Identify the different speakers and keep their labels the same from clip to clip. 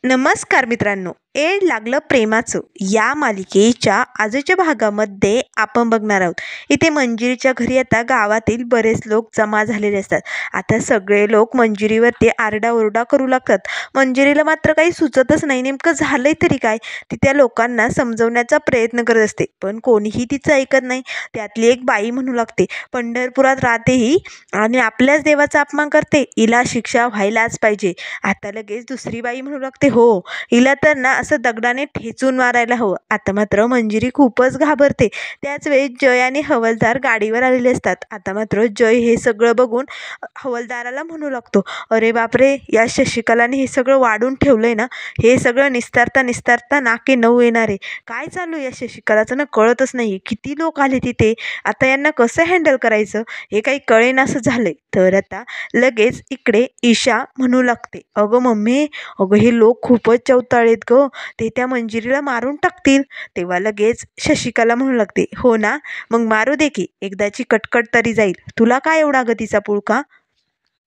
Speaker 1: नमस्कार मित्रांनो, एड लागलं प्रेमाचं या मालिकेच्या आजच्या भागामध्ये आपण बघणार आहोत. इथे मंजिरीच्या घरी आता गावातील बरेच लोक जमा झालेले असतात. आता सगळे लोक मंजिरीवरती आरडाओरडा करू लागतात. मंजिरीला मात्र काही सुचतच नाही, नेमकं झालंय तरी काय. ती त्या लोकांना समजवण्याचा प्रयत्न करत असते, पण कोणीही तिचं ऐकत नाही. त्यातली एक बाई म्हणू लागते, पंढरपुरात राहते ही आणि आपल्याच देवाचा अपमान करते, हिला शिक्षा व्हायलाच पाहिजे. आता लगेच दुसरी बाई म्हणू लागते, हो, हिला तर ना असं दगडाने ठेचून मारायला हवं. आता मात्र मंजिरी खूपच घाबरते. त्याच वेळी जय आणि हवालदार गाडीवर आलेले असतात. आता मात्र जय हे सगळं बघून हवालदाराला म्हणू लागतो, अरे बापरे, या शशिकलाने हे सगळं वाढून ठेवलंय ना. हे सगळं निस्तारता निस्तारता नाके नऊ येणारे. काय चालू या शशिकलाचं ना कळतच नाही. किती लोक आले तिथे, आता यांना कसं हँडल करायचं हे काही कळेनासं झालंय. तर आता लगेच इकडे ईशा म्हणू लागते, अगं मम्मी, अगं हे लोक खूपच चवताळेत गं, ते त्या मंजिरीला मारून टाकतील. तेव्हा लगेच शशिकला म्हणू लागते, हो ना, मग मारू दे की, एकदाची कटकट तरी जाईल. तुला काय एवढा गतीचा पुळका?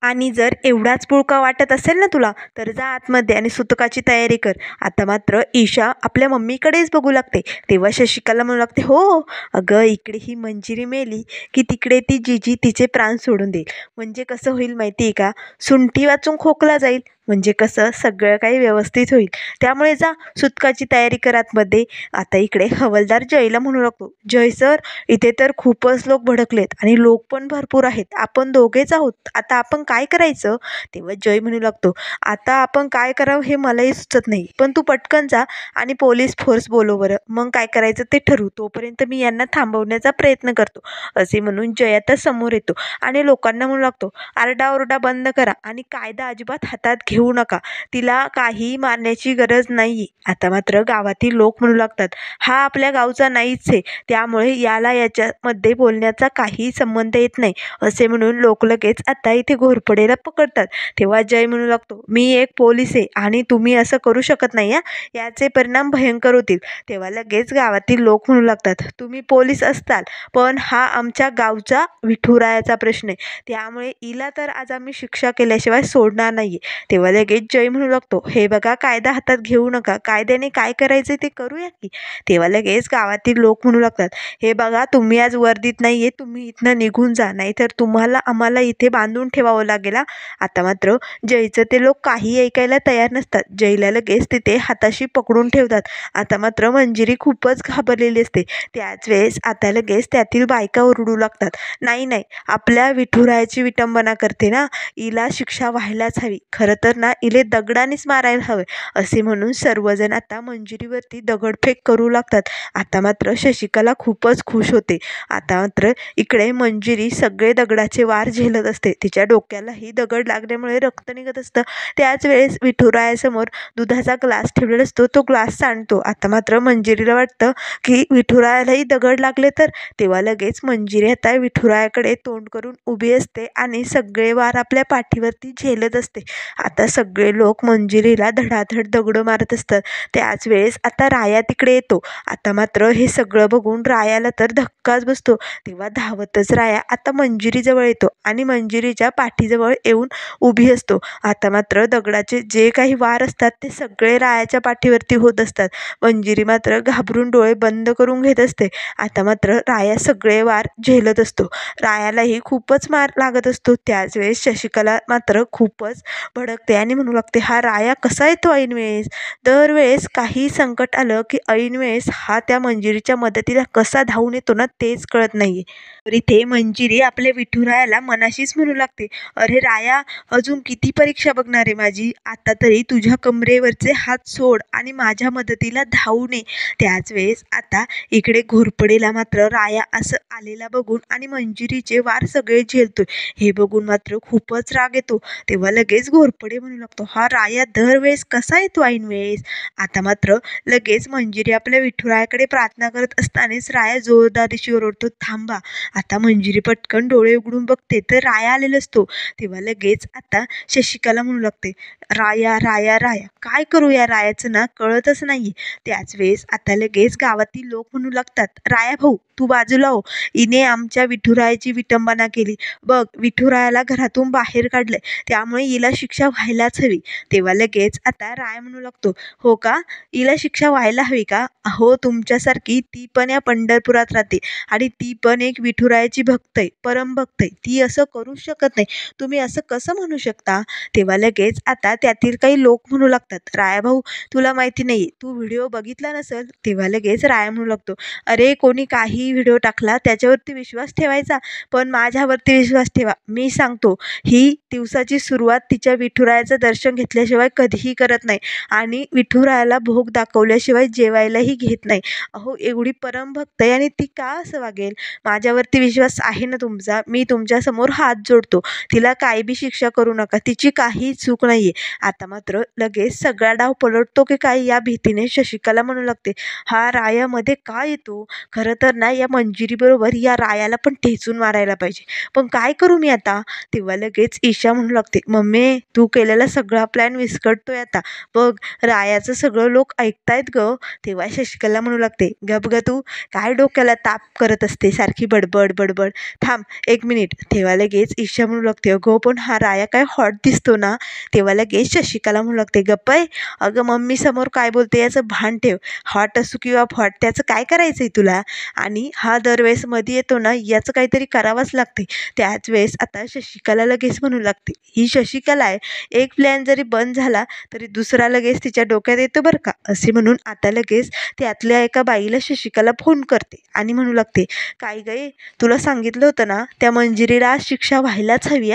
Speaker 1: आणि जर एवढाच पुळका वाटत असेल ना तुला, तर जा आतमध्ये आणि सुतकाची तयारी कर. आता मात्र ईशा आपल्या मम्मीकडेच बघू लागते. तेव्हा शशिकला म्हणू लागते, हो, अगं इकडे ही मंजिरी मेली की तिकडे ती जिजी तिचे प्राण सोडून देईल. म्हणजे कसं होईल माहिती आहे का, सुंठी वाचून खोकला जाईल. म्हणजे कसं सगळं काही व्यवस्थित होईल. त्यामुळे जा सुतकाची तयारी कर आतमध्ये. आता इकडे हवालदार जयला म्हणू लागतो, जय सर, इथे तर खूपच लोक भडकलेत आणि लोक पण भरपूर आहेत. आपण दोघेच आहोत, आता आपण काय करायचं? तेव्हा जय म्हणू लागतो, आता आपण काय करावं हे मलाही सुचत नाही, पण तू पटकन जा आणि पोलीस फोर्स बोलव बरं, मग काय करायचं ते ठरवू. तोपर्यंत मी यांना थांबवण्याचा प्रयत्न करतो. असे म्हणून जय आता समोर येतो आणि लोकांना म्हणू लागतो, आरडाओरडा बंद करा आणि कायदा अजिबात हातात घेऊ नका. तिला काही मारण्याची गरज नाही. आता मात्र गावातील लोक म्हणू लागतात, हा आपल्या गावचा नाहीच आहे, त्यामुळे याला याच्यामध्ये बोलण्याचा काही संबंध येत नाही. असे म्हणून लोक लगेच आता इथे घोरपडेला पकडतात. तेव्हा जय म्हणू लागतो, मी एक पोलीस आहे आणि तुम्ही असं करू शकत नाही, याचे परिणाम भयंकर होतील. तेव्हा लगेच गावातील लोक म्हणू लागतात, तुम्ही पोलीस असताल, पण हा आमच्या गावचा विठुरायाचा प्रश्न आहे, त्यामुळे हिला तर आज आम्ही शिक्षा केल्याशिवाय सोडणार नाहीये. तेव्हा लगेच जय म्हणू लागतो, हे बघा, कायदा हातात घेऊ नका, कायद्याने काय करायचं ते करूया की. तेव्हा लगेच गावातील लोक म्हणू लागतात, हे बघा, तुम्ही आज वर्दीत नाहीये, तुम्ही इथनं निघून जा, नाहीतर तुम्हाला आम्हाला इथे बांधून ठेवावं लागेल. आता मात्र जयचं ते लोक काही ऐकायला तयार नसतात. जयला लगेच तिथे हाताशी पकडून ठेवतात. आता मात्र मंजिरी खूपच घाबरलेली असते. त्याच वेळेस आता लगेच त्यातील बायका ओरडू लागतात, नाही नाही, आपल्या विठुरायाची विटंबना करते ना, हिला शिक्षा व्हायलाच हवी. खरं तर ना इले दगडानेच मारायला हवे. असे म्हणून सर्वजण आता मंजिरीवरती दगडफेक करू लागतात. आता मात्र शशिकला खूपच खुश होते. आता मात्र इकडे मंजिरी सगळे दगडाचे वार झेलत असते. तिच्या डोक्यालाही दगड लागल्यामुळे रक्त निघत असतं. त्याच वेळेस विठुरायासमोर दुधाचा ग्लास ठेवलेला असतो, तो ग्लास सांडतो. आता मात्र मंजिरीला वाटतं की विठुरायालाही दगड लागले तर. तेव्हा लगेच मंजिरी आता विठुरायाकडे तोंड करून उभी असते आणि सगळे वार आपल्या पाठीवरती झेलत असते. आता सगळे लोक मंजिरीला धडाधड दगड मारत असतात. त्याच वेळेस आता राया तिकडे येतो. आता मात्र हे सगळं बघून रायाला तर धक्काच बसतो. तेव्हा धावतच राया आता मंजिरीजवळ येतो आणि मंजिरीच्या पाठीजवळ येऊन उभी असतो. आता मात्र दगडाचे जे काही वार असतात ते सगळे रायाच्या पाठीवरती होत असतात. मंजिरी मात्र घाबरून डोळे बंद करून घेत असते. आता मात्र राया सगळे वार झेलत असतो. रायालाही खूपच मार लागत असतो. त्याच वेळेस शशिकला मात्र खूपच भडकते आणि म्हणू लागते, हा राया कसा येतो ऐनवेळेस? दरवेळेस काही संकट आलं की ऐनवेळेस हा त्या मंजिरीच्या मदतीला कसा धावून येतो ना, तेच कळत नाहीये. तर इथे मंजिरी आपल्या विठुरायाला मनाशीच म्हणू लागते, अरे राया, अजून किती परीक्षा बघणार आहे माझी? आता तरी तुझ्या कमरेवरचे हात सोड आणि माझ्या मदतीला धावून ये. त्याच वेळेस आता इकडे घोरपडेला मात्र राया असं आलेला बघून आणि मंजिरीचे वार सगळे झेलतोय हे बघून मात्र खूपच राग येतो. तेव्हा लगेच घोरपडे म्हणू लागतो, हा राया दरवेळेस कसा येतो ऐन वेळेस? आता मात्र लगेच मंजिरी आपल्या विठुरायाकडे प्रार्थना करत असतानाच राया जोरदारीशी ओरडतो, थांबा. आता मंजिरी पटकन डोळे उघडून बघते तर राया आलेला असतो. तेव्हा लगेच आता शशिकला म्हणू लागते, राया राया राया, काय करू या रायाचं ना कळतच नाहीये. त्याच वेळेस आता लगेच गावातील लोक म्हणू लागतात, राया भाऊ, तू बाजूला हो. हिने आमच्या विठुरायाची विटंबना केली. बघ विठुरायाला घरातून बाहेर काढलंय, त्यामुळे हिला शिक्षा व्हायलाच हवी. तेव्हा लगेच आता राय म्हणू लागतो, हो का, हिला शिक्षा व्हायला हवी का? हो, तुमच्यासारखी ती पण या पंढरपुरात राहते आणि ती पण एक विठुरायाची भक्त आहे, परमभक्त आहे. ती असं करूच शकत नाही. तुम्ही असं कसं म्हणू शकता? तेव्हा लगेच आता त्यातील काही लोक म्हणू लागतात, राया भाऊ तुला माहिती नाही, तू व्हिडिओ बघितला नसेल. तेव्हा लगेच राया म्हणू लागतो, अरे कोणी काही व्हिडिओ टाकला त्याच्यावरती विश्वास ठेवायचा, पण माझ्यावरती विश्वास ठेवा. मी सांगतो, ही दिवसाची सुरुवात तिच्या विठुरायाचं दर्शन घेतल्याशिवाय कधीही करत नाही आणि विठुरायाला भोग दाखवल्याशिवाय जेवायलाही घेत नाही. अहो एवढी परमभक्त आहे आणि ती का असं वागेल? माझ्यावरती विश्वास आहे ना तुमचा? मी तुमच्यासमोर हात जोडतो. तिला काही बी शिक्षा करू नका, तिची काही चूक नाहीये. आता मात्र लगेच सगळा डाव पलटतो की काय या भीतीने शशिकला म्हणू लागते, हा रायामध्ये का येतो? खरं तर ना या मंजिरीबरोबर या रायाला पण ठेचून मारायला पाहिजे, पण काय करू मी आता? तेव्हा लगेच ईशा म्हणू लागते, मम्मी तू केलेला सगळा प्लॅन विस्कटतोय आता. बघ रायाचं सगळं लोक ऐकतायत ग. तेव्हा शशिकला म्हणू लागते, गप ग तू, काय डोक्याला ताप करत असते सारखी बडबड बडबड, थांब 1 मिनिट. तेव्हा लगेच ईशा म्हणू लागते, अगं पण हा राया काय हॉट दिसतो ना. तेव्हा लगेच शशिकला म्हणू लागते, गप्प आहे, अगं मम्मी समोर काय बोलते याचं भान ठेव. हॉट असू किंवा फॉट त्याचं काय करायचंय तुला? आणि हा दरवेळेस मध्ये येतो ना, याचं काहीतरी करावंच लागते. त्याच वेळेस आता शशिकला लगेच म्हणू लागते, ही शशिकला आहे, एक प्लॅन जरी बंद झाला तरी दुसरा लगेच तिच्या डोक्यात येतो बरं का. असे म्हणून आता लगेच त्यातल्या एका बाईला शशिकला फोन करते आणि म्हणू लागते, काय गे, तुला सांगितलं होतं ना त्या मंजिरीला आज शिक्षा व्हायलाच हवी.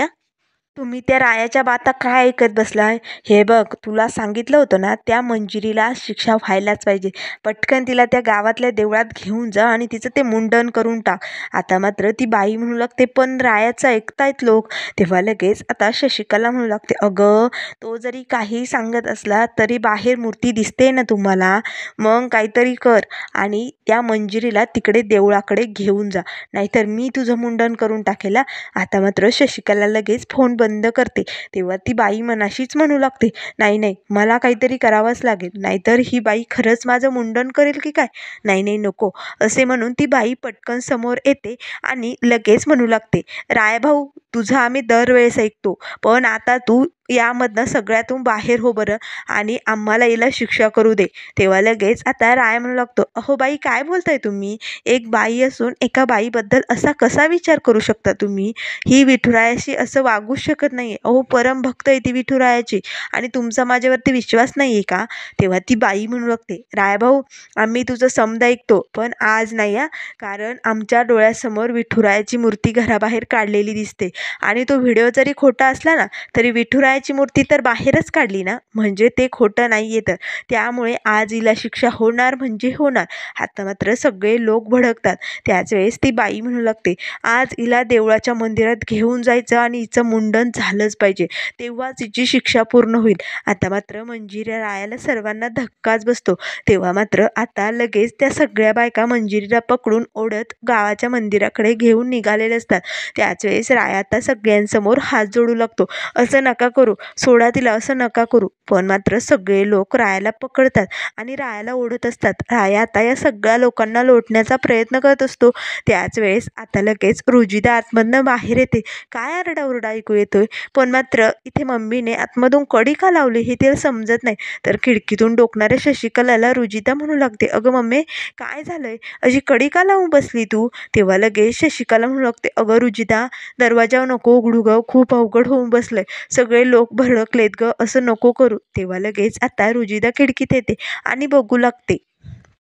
Speaker 1: तुम्ही त्या रायाच्या बाता काय ऐकत बसलाय? हे बघ तुला सांगितलं होतं ना त्या मंजिरीला शिक्षा व्हायलाच पाहिजे. पटकन तिला त्या गावातल्या देवळात घेऊन जा आणि तिचं ते मुंडन करून टाक. आता मात्र ती बाई म्हणू लागते, पण रायाचं ऐकतायत लोक. तेव्हा लगेच आता शशिकला म्हणू लागते, अगं तो जरी काही सांगत असला तरी बाहेर मूर्ती दिसते ना तुम्हाला, मग काहीतरी कर आणि त्या मंजिरीला तिकडे देवळाकडे घेऊन जा, नाहीतर मी तुझं मुंडन करून टाकेला. आता मात्र शशिकला लगेच फोन बंद करते. तेव्हा ती बाई मनाशीच म्हणू लागते, नाही नाही मला काहीतरी करावंच लागेल, नाहीतर ही बाई खरंच माझं मुंडन करेल की काय, नाही नाही नको. असे म्हणून ती बाई पटकन समोर येते आणि लगेच म्हणू लागते, राय भाऊ तुझं आम्ही दरवेळेस ऐकतो, पण आता तू यामधनं सगळ्यातून बाहेर हो बरं आणि आम्हाला हिला शिक्षा करू दे. तेव्हा लगेच आता राय म्हणू लागतो, अहो बाई काय बोलताय तुम्ही? एक बाई असून एका बाईबद्दल असा कसा विचार करू शकता तुम्ही? ही विठुरायाशी असं वागूच शकत नाही. अहो परमभक्त आहे ती विठुरायाची आणि तुमचा माझ्यावरती विश्वास नाही आहे का? तेव्हा ती बाई म्हणू लागते, रायभाऊ आम्ही तुझं समज ऐकतो, पण आज नाही हा, कारण आमच्या डोळ्यासमोर विठुरायाची मूर्ती घराबाहेर काढलेली दिसते आणि तो व्हिडिओ जरी खोटा असला ना तरी विठुरायाची मूर्ती तर बाहेरच काढली ना, म्हणजे ते खोटं नाही आहे. तर त्यामुळे आज हिला शिक्षा होणार म्हणजे होणार. आता मात्र सगळे लोक भडकतात. त्याच वेळेस ती बाई म्हणू लागते, आज हिला देवळाच्या मंदिरात घेऊन जायचं आणि हिचं मुंडन झालंच पाहिजे, तेव्हाच हिची शिक्षा पूर्ण होईल. आता मात्र मंजिरी रायाला सर्वांना धक्काच बसतो. तेव्हा मात्र आता लगेच त्या सगळ्या बायका मंजिरीला पकडून ओढत गावाच्या मंदिराकडे घेऊन निघालेले असतात. त्याच वेळेस राया आता सगळ्यांसमोर हात जोडू लागतो, असं नका करू, सोडा तिला, असं नका करू. पण मात्र सगळे लोक रायाला पकडतात आणि रायाला ओढत असतात. राया आता या सगळ्या लोकांना लोटण्याचा प्रयत्न करत असतो. त्याच वेळेस आता लगेच रुजिदा आतमधनं बाहेर येते. काय आरडाओरडा ऐकू येतोय, पण मात्र इथे मम्मीने आतमधून कडी का लावली हे तिला समजत नाही. तर खिडकीतून डोकणाऱ्या शशिकलाला रुजिदा म्हणू लागते, अगं मम्मी काय झालंय, अशी कडी का लावून बसली तू? तेव्हा लगेच शशिकला म्हणू लागते, अगं रुजिदा दरवाजा नको उघडू ग, खूप अवघड होऊन बसलंय, सगळे लोक भडकलेत ग, असं नको करू. तेव्हा लगेच आता रुजिदा खिडकीत येते आणि बघू लागते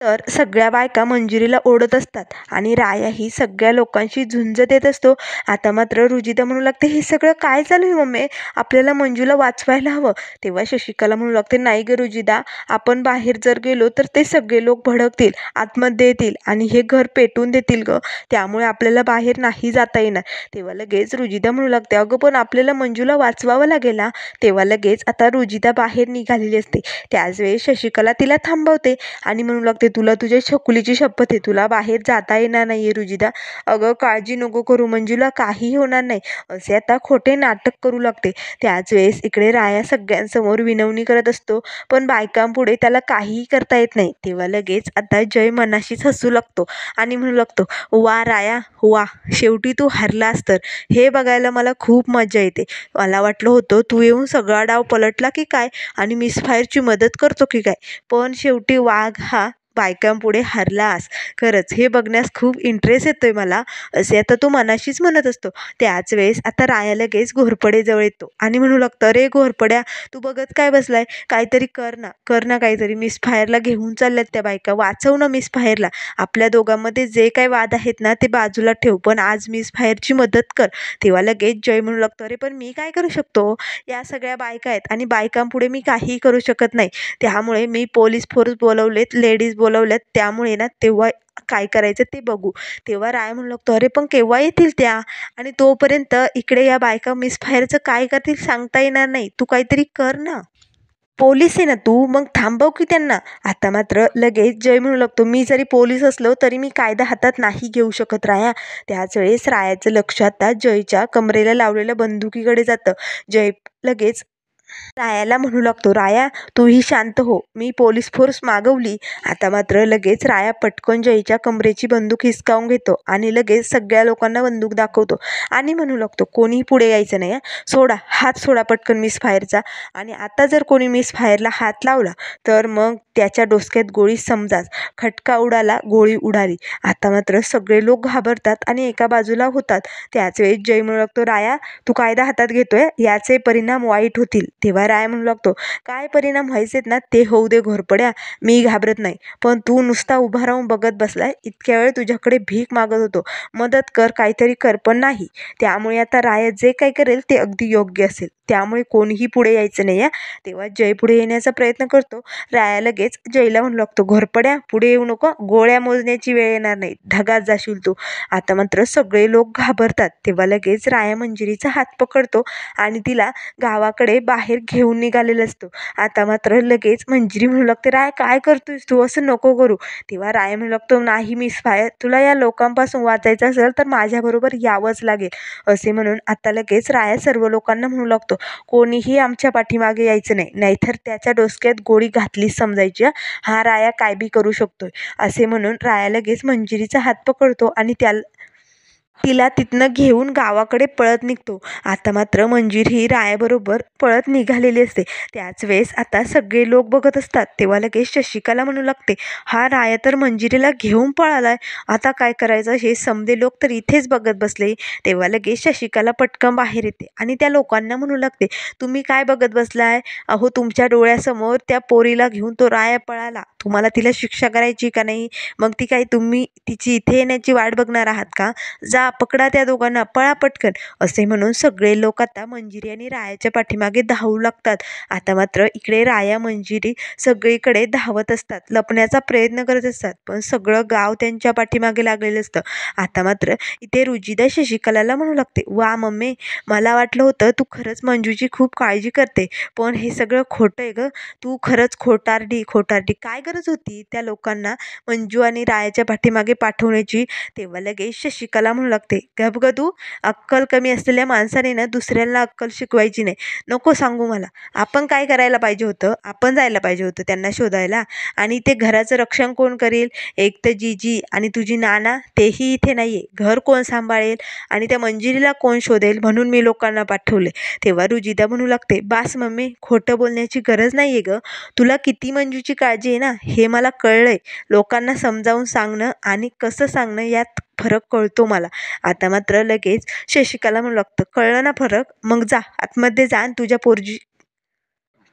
Speaker 1: तर सगळ्या बायका मंजिरीला ओढत असतात आणि राया ही सगळ्या लोकांशी झुंज देत असतो. आता मात्र रुजिदा म्हणू लागते, हे सगळं काय चालू आहे मम्मी, आपल्याला मंजूला वाचवायला हवं. तेव्हा शशिकला म्हणू लागते, नाही ग रुजिदा, आपण बाहेर जर गेलो तर ते सगळे लोक भडकतील, आतमध्ये येतील आणि हे घर पेटवून देतील ग, त्यामुळे आपल्याला बाहेर नाही जाता येणार. तेव्हा लगेच रुजिदा म्हणू लागते, अगं पण आपल्याला मंजूला वाचवावं लागेल ना. तेव्हा लगेच आता रुजिदा बाहेर निघालेली असते. त्याच वेळेस शशिकला तिला थांबवते आणि म्हणू लागते, लागते, तुला तुझ्या छकुलीची शपथ आहे, तुला बाहेर जाता येणार नाहीये रुजिदा. अगं काळजी नको करू, मंजूला काही होणार नाही, असे आता खोटे नाटक करू लागते. त्याच वेळेस इकडे राया सगळ्यांसमोर विनवणी करत असतो, पण बायकांपुढे त्याला काहीही करता येत नाही. तेव्हा लगेच आता जय मनाशीच हसू लागतो आणि म्हणू लागतो, वा राया वा, शेवटी तू हरलास तर. हे बघायला मला खूप मजा येते. मला वाटलं होतं तू येऊन सगळा डाव पलटला की काय आणि मिसफायरची मदत करतो की काय, पण शेवटी वाघ हा बायकांपुढे हरलास. खरंच हे बघण्यास खूप इंटरेस्ट येतोय मला, असे आता तो मनाशीच म्हणत असतो. त्याच वेळेस आता राया लगेच घोरपडे जवळ येतो आणि म्हणू लागतं, अरे घोरपड्या, तू बघत काय बसलाय, काहीतरी कर ना काहीतरी. मिसफायरला घेऊन चालल्यात त्या बायका, वाचव ना मिसफायरला. आपल्या दोघांमध्ये जे काही वाद आहेत ना ते बाजूला ठेव, पण आज मिसफायरची मदत कर. तेव्हा लगेच जय म्हणू लागतो, अरे पण मी काय करू शकतो, या सगळ्या बायका आहेत आणि बायकांपुढे मी काहीही करू शकत नाही. त्यामुळे मी पोलीस फोर्स बोलवलेत, लेडीज बोलवल्यात, त्यामुळे ना तेव्हा काय करायचं ते बघू. तेव्हा राय म्हणू लागतो, अरे पण केव्हा येतील त्या, आणि तोपर्यंत इकडे या बायका मिसफायरचं काय करतील सांगता येणार नाही, तू काहीतरी कर ना. पोलीस आहे ना तू, मग थांबव की त्यांना. आता मात्र लगेच जय म्हणू लागतो, मी जरी पोलीस असलो तरी मी कायदा हातात नाही घेऊ शकत राया. त्याच वेळेस रायाचं लक्ष आता जयच्या कमरेला लावलेल्या बंदुकीकडे जातं. जय लगेच रायाला म्हणू लागतो, राया तूही शांत हो, मी पोलीस फोर्स मागवली. आता मात्र लगेच राया पटकन जयच्या कमरेची बंदूक हिसकावून घेतो आणि लगेच सगळ्या लोकांना बंदूक दाखवतो आणि म्हणू लागतो, कोणीही पुढे यायचं नाही, सोडा हात, सोडा पटकन मिसफायरचा. आणि आता जर कोणी मिसफायरला हात लावला तर मग त्याच्या डोसक्यात गोळी, समजाच. खटका उडाला, गोळी उडाली. आता मात्र सगळे लोक घाबरतात आणि एका बाजूला होतात. त्याच वेळेस जय म्हणू लागतो, राया तू कायदा हातात घेतोय, याचे परिणाम वाईट होतील. तेव्हा राय म्हणू लागतो, काय परिणाम व्हायचेत ना ते होऊ दे घोरपड्या, मी घाबरत नाही, पण तू नुसता उभा राहून बघत बसलाय. इतक्या वेळ तुझ्याकडे भीक मागत होतो, मदत कर, काहीतरी कर, पण नाही. त्यामुळे आता राय जे काही करेल ते अगदी योग्य असेल, त्यामुळे कोणीही पुढे यायचं नाही या. तेव्हा जय पुढे येण्याचा प्रयत्न करतो. राया लगेच जयला म्हणू लागतो, घोरपड्या पुढे येऊ नको, गोळ्या मोजण्याची वेळ येणार नाही, ढगात जाशील तू. आता मात्र सगळे लोक घाबरतात. तेव्हा लगेच राया मंजिरीचा हात पकडतो आणि तिला गावाकडे बाहेर घेऊन निघालेला असतो. आता मात्र लगेच मंजिरी म्हणू लागते, राय काय करतोयस तू, असं नको करू. तेव्हा राय म्हणू लागतो, नाही मिसफायर, तुला या लोकांपासून वाचायचं असेल तर माझ्याबरोबर यावंच लागेल. असे म्हणून आता लगेच राया सर्व लोकांना म्हणू लागतो, कोणीही आमच्या पाठीमागे यायचं नाही, नाहीतर त्याच्या डोसक्यात गोळी घातलीच समजायची. हा राया काय बी करू शकतोय. असे म्हणून राया लगेच मंजिरीचा हात पकडतो आणि तिला तिथनं घेऊन गावाकडे पळत निघतो. आता मात्र मंजिरी ही रायाबरोबर पळत निघालेली असते. त्याच वेळेस आता सगळे लोक बघत असतात. तेव्हा लगेच शशिकाला म्हणू लागते, हा राया तर मंजिरीला घेऊन पळालाय, आता काय करायचं, हे समधे लोक तर इथेच बघत बसले. तेव्हा लगेच शशिकाला पटकन बाहेर येते आणि त्या लोकांना म्हणू लागते, तुम्ही काय बघत बसलाय, अहो तुमच्या डोळ्यासमोर त्या पोरीला घेऊन तो राया पळाला, तुम्हाला तिला शिक्षा करायची का नाही, मग ती काय तुम्ही तिची इथे येण्याची वाट बघणार आहात का, जा पकडा त्या दोघांना, पळा पटकन. असे म्हणून सगळे लोक आता मंजिरी आणि रायाच्या पाठीमागे धावू लागतात. आता मात्र इकडे राया मंजिरी सगळीकडे धावत असतात, लपण्याचा प्रयत्न करत असतात, पण सगळं गाव त्यांच्या पाठीमागे लागलेलं असतं. आता मात्र इथे रुजिदा शशिकलाला म्हणू लागते, वा मम्मी, मला वाटलं होतं तू खरंच मंजूची खूप काळजी करते, पण हे सगळं खोटं आहे ग, तू खरंच खोटारडी. काय गरज होती त्या लोकांना मंजू आणि रायाच्या पाठीमागे पाठवण्याची. तेव्हा लगेच शशिकला म्हणू लागते, गप ग तू, अक्कल कमी असलेल्या माणसाने ना दुसऱ्यांना अक्कल शिकवायची नाही, नको सांगू मला. आपण काय करायला पाहिजे होतं, आपण जायला पाहिजे होतं त्यांना शोधायला, आणि ते घराचं रक्षण कोण करेल, एक तर जीजी आणि तुझी नाना, तेही इथे नाहीये, घर कोण सांभाळेल, आणि त्या मंजिरीला कोण शोधेल, म्हणून मी लोकांना पाठवले. तेव्हा रुजिदा म्हणू लागते, बास मम्मी, खोटं बोलण्याची गरज नाहीये ग, तुला किती मंजूची काळजी आहे ना हे मला कळलंय. लोकांना समजावून सांगणं आणि कसं सांगणं यात फरक कळतो मला. आता मात्र लगेच शशिकाला म्हणू लागतं, कळलं ना फरक, मग जा आतमध्ये जा आणि तुझ्या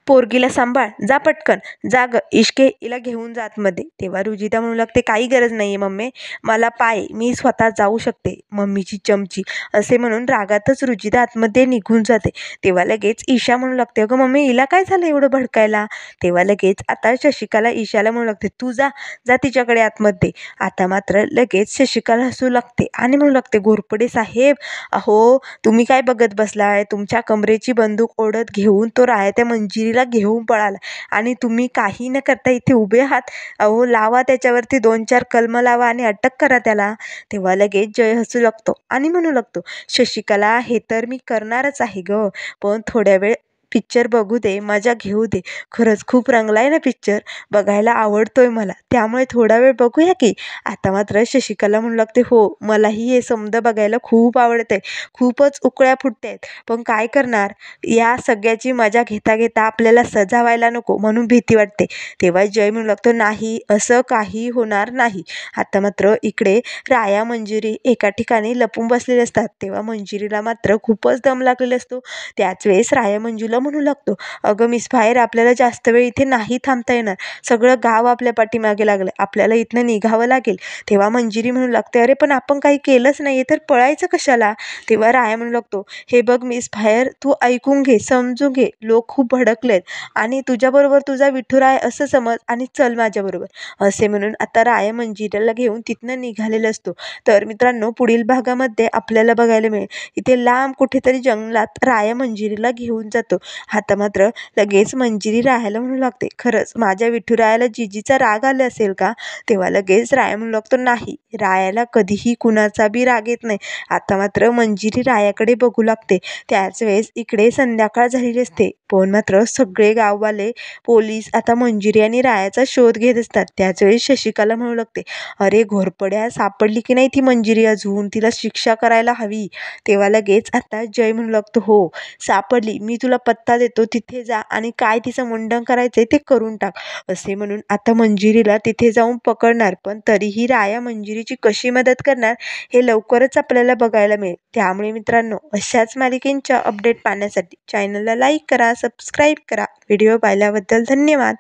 Speaker 1: पोरगीला सांभाळ, जा पटकन, जा ग इश्के, हिला घेऊन जा आतमध्ये. तेव्हा रुजिता म्हणू लागते, काही गरज नाहीये मम्मी, मला पाय, मी स्वतः जाऊ शकते, मम्मीची चमची. असे म्हणून रागातच रुजिता आतमध्ये निघून जाते. तेव्हा लगेच ईशा म्हणू लागते, अगं मम्मी, हिला काय झालं एवढं भडकायला. तेव्हा लगेच आता शशिकाला ईशाला म्हणू लागते, तू जा जा तिच्याकडे आतमध्ये. आता मात्र लगेच शशिकाला हसू लागते आणि म्हणू लागते, घोरपडे साहेब, अहो तुम्ही काय बघत बसलाय, तुमच्या कमरेची बंदूक ओढत घेऊन तो राया त्या मंजिरीला मंजिरीला घेऊन पळाला आणि तुम्ही काही न करता इथे उभे आहात. अहो लावा त्याच्यावरती 2-4 कलमं लावा आणि अटक करा त्याला. तेव्हा लगेच जय हसू लागतो आणि म्हणू लागतो, शशिकला हे तर मी करणारच आहे गं, पण थोड्या वेळ पिक्चर बघू दे, मजा घेऊ दे. खरंच खूप रंगलाय ना पिक्चर, बघायला आवडतोय मला, त्यामुळे थोडा वेळ बघूया की. आता मात्र शशिकला म्हणू लागते, हो मलाही हे समद बघायला खूप आवडतंय, खूपच उकळ्या फुटतायत, पण काय करणार, या सगळ्याची मजा घेता घेता आपल्याला सजा व्हायला नको म्हणून भीती वाटते. तेव्हा जय म्हणू लागतो, नाही असं काही होणार नाही. आता मात्र इकडे राया मंजिरी एका ठिकाणी लपून बसलेले असतात. तेव्हा मंजिरीला मात्र खूपच दम लागलेला असतो. त्याच वेळेस राया मंजूला म्हणू लागतो, अगं मिस फायर, आपल्याला जास्त वेळ इथे नाही थांबता येणार, सगळं गाव आपल्या पाठीमागे लागलं, आपल्याला इथनं निघावं लागेल. तेव्हा मंजिरी म्हणू लागते, अरे पण आपण काही केलंच नाही तर पळायचं कशाला. तेव्हा राया म्हणू लागतो, हे बघ मिस फायर, तू ऐकून घे, समजून घे, लोक खूप भडकलेत आणि तुझ्याबरोबर तुझा विठुराय असं समज आणि चल माझ्याबरोबर. असे म्हणून आता राया मंजिरीला घेऊन तिथनं निघालेला असतो. तर मित्रांनो, पुढील भागामध्ये आपल्याला बघायला मिळेल, इथे लांब कुठेतरी जंगलात राया मंजिरीला घेऊन जातो. आता मात्र लगेच मंजिरी रायाला म्हणू लागते, खरंच माझ्या विठुरायाला जिजीचा राग आला असेल का. तेव्हा लगेच राया म्हणू लागतो, नाही, रायाला कधीही कुणाचा बी राग येत नाही. आता मात्र मंजिरी रायाकडे बघू लागते. त्याच वेळेस इकडे संध्याकाळ झालेली असते, पण मात्र सगळे गाववाले पोलीस आता मंजिरी आणि रायाचा शोध घेत असतात. त्याच वेळेस शशिकला म्हणू लागते, अरे घोरपड्या, सापडली की नाही ती मंजिरी, अजून तिला शिक्षा करायला हवी. तेव्हा लगेच आता जय म्हणू लागतो, हो सापडली, मी तुला पत्ता देतो, तिथे जा आणि काय तिचं मुंडन करायचंय ते करून टाक. असे म्हणून आता मंजिरीला तिथे जाऊन पकडणार, पण तरीही राया मंजिरीची कशी मदत करणार हे लवकरच आपल्याला बघायला मिळेल. त्यामुळे मित्रांनो, अशाच मालिकेंच्या अपडेट पाहण्यासाठी चॅनलला लाईक करा, सबस्क्राईब करा. व्हिडिओ पाहिल्याबद्दल धन्यवाद.